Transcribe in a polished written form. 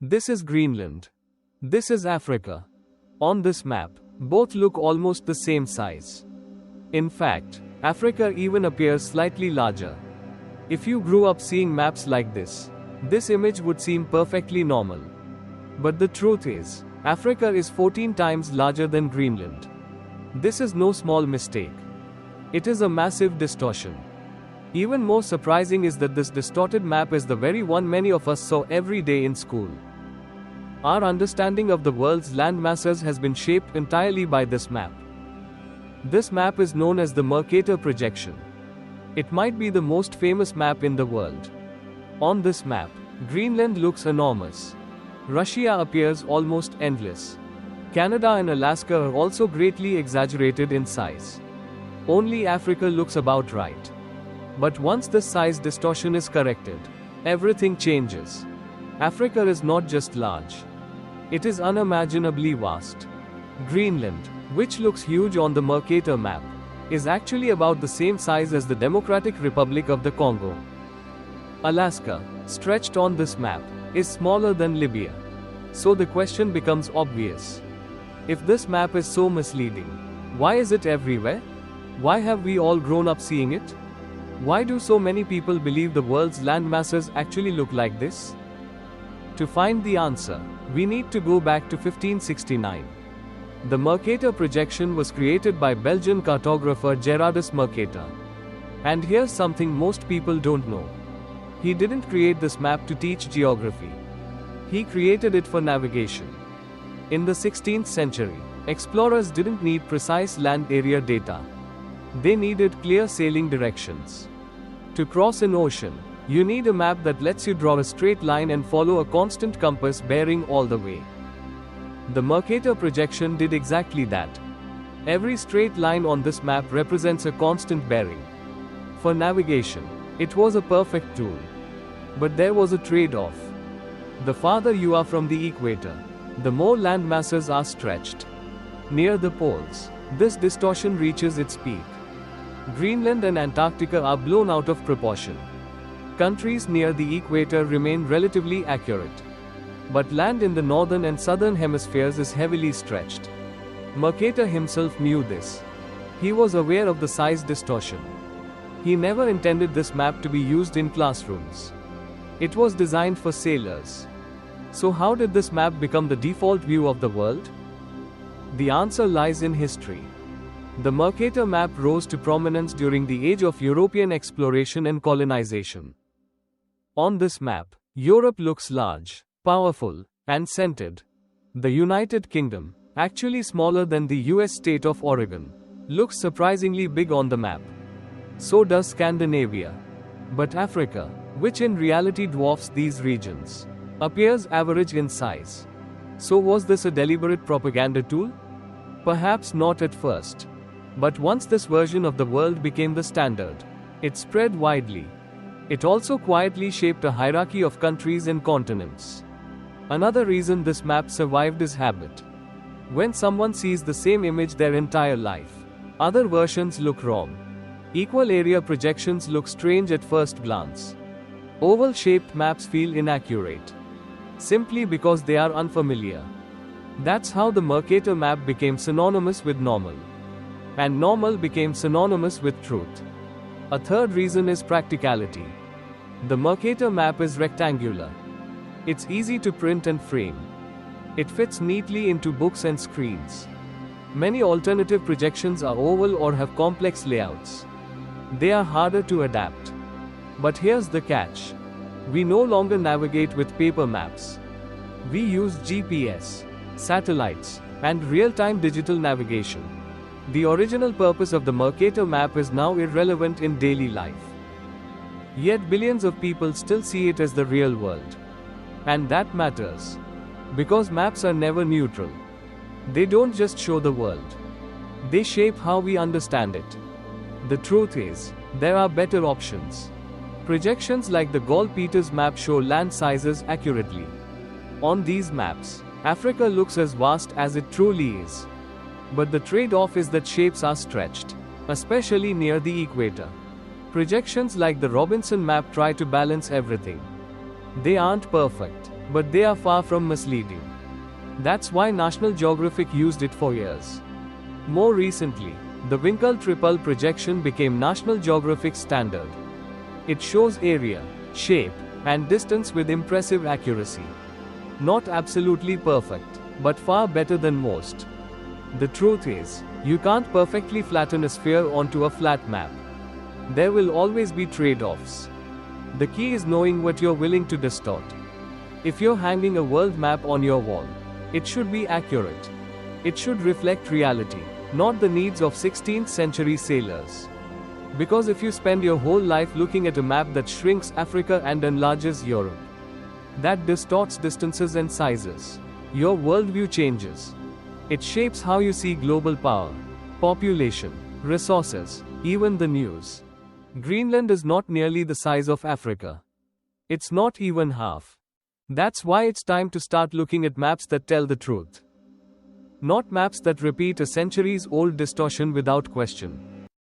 This is Greenland. This is Africa. On this map, both look almost the same size. In fact, Africa even appears slightly larger. If you grew up seeing maps like this image would seem perfectly normal. But the truth is, Africa is 14 times larger than Greenland. This is no small mistake. It is a massive distortion. Even more surprising is that this distorted map is the very one many of us saw every day in school. Our understanding of the world's land masses has been shaped entirely by this map. This map is known as the Mercator projection. It might be the most famous map in the world. On this map, Greenland looks enormous. Russia appears almost endless. Canada and Alaska are also greatly exaggerated in size. Only Africa looks about right. But once this size distortion is corrected, everything changes. Africa is not just large. It is unimaginably vast. Greenland, which looks huge on the Mercator map, is actually about the same size as the Democratic Republic of the Congo. Alaska, stretched on this map, is smaller than Libya. So the question becomes obvious. If this map is so misleading, why is it everywhere? Why have we all grown up seeing it? Why do so many people believe the world's land masses actually look like this? To find the answer, we need to go back to 1569. The Mercator projection was created by Belgian cartographer Gerardus Mercator. And here's something most people don't know. He didn't create this map to teach geography. He created it for navigation. In the 16th century, explorers didn't need precise land area data. They needed clear sailing directions. To cross an ocean, you need a map that lets you draw a straight line and follow a constant compass bearing all the way. The Mercator projection did exactly that. Every straight line on this map represents a constant bearing. For navigation, it was a perfect tool. But there was a trade-off. The farther you are from the equator, the more land masses are stretched. Near the poles, this distortion reaches its peak. Greenland and Antarctica are blown out of proportion. Countries near the equator remain relatively accurate. But land in the northern and southern hemispheres is heavily stretched. Mercator himself knew this. He was aware of the size distortion. He never intended this map to be used in classrooms. It was designed for sailors. So how did this map become the default view of the world? The answer lies in history. The Mercator map rose to prominence during the age of European exploration and colonization. On this map, Europe looks large, powerful, and centered. The United Kingdom, actually smaller than the US state of Oregon, looks surprisingly big on the map. So does Scandinavia. But Africa, which in reality dwarfs these regions, appears average in size. So was this a deliberate propaganda tool? Perhaps not at first. But once this version of the world became the standard, it spread widely. It also quietly shaped a hierarchy of countries and continents. Another reason this map survived is habit. When someone sees the same image their entire life, other versions look wrong. Equal area projections look strange at first glance. Oval-shaped maps feel inaccurate, simply because they are unfamiliar. That's how the Mercator map became synonymous with normal. And normal became synonymous with truth. A third reason is practicality. The Mercator map is rectangular. It's easy to print and frame. It fits neatly into books and screens. Many alternative projections are oval or have complex layouts. They are harder to adapt. But here's the catch. We no longer navigate with paper maps. We use GPS, satellites, and real-time digital navigation. The original purpose of the Mercator map is now irrelevant in daily life. Yet billions of people still see it as the real world. And that matters. Because maps are never neutral. They don't just show the world. They shape how we understand it. The truth is, there are better options. Projections like the Gall-Peters map show land sizes accurately. On these maps, Africa looks as vast as it truly is. But the trade-off is that shapes are stretched, especially near the equator. Projections like the Robinson map try to balance everything. They aren't perfect, but they are far from misleading. That's why National Geographic used it for years. More recently, the Winkle triple projection became National Geographic's standard. It shows area, shape, and distance with impressive accuracy. Not absolutely perfect, but far better than most. The truth is, you can't perfectly flatten a sphere onto a flat map. There will always be trade-offs. The key is knowing what you're willing to distort. If you're hanging a world map on your wall, it should be accurate. It should reflect reality, not the needs of 16th century sailors. Because if you spend your whole life looking at a map that shrinks Africa and enlarges Europe, that distorts distances and sizes, your worldview changes. It shapes how you see global power, population, resources, even the news. Greenland is not nearly the size of Africa. It's not even half. That's why it's time to start looking at maps that tell the truth. Not maps that repeat a centuries-old distortion without question.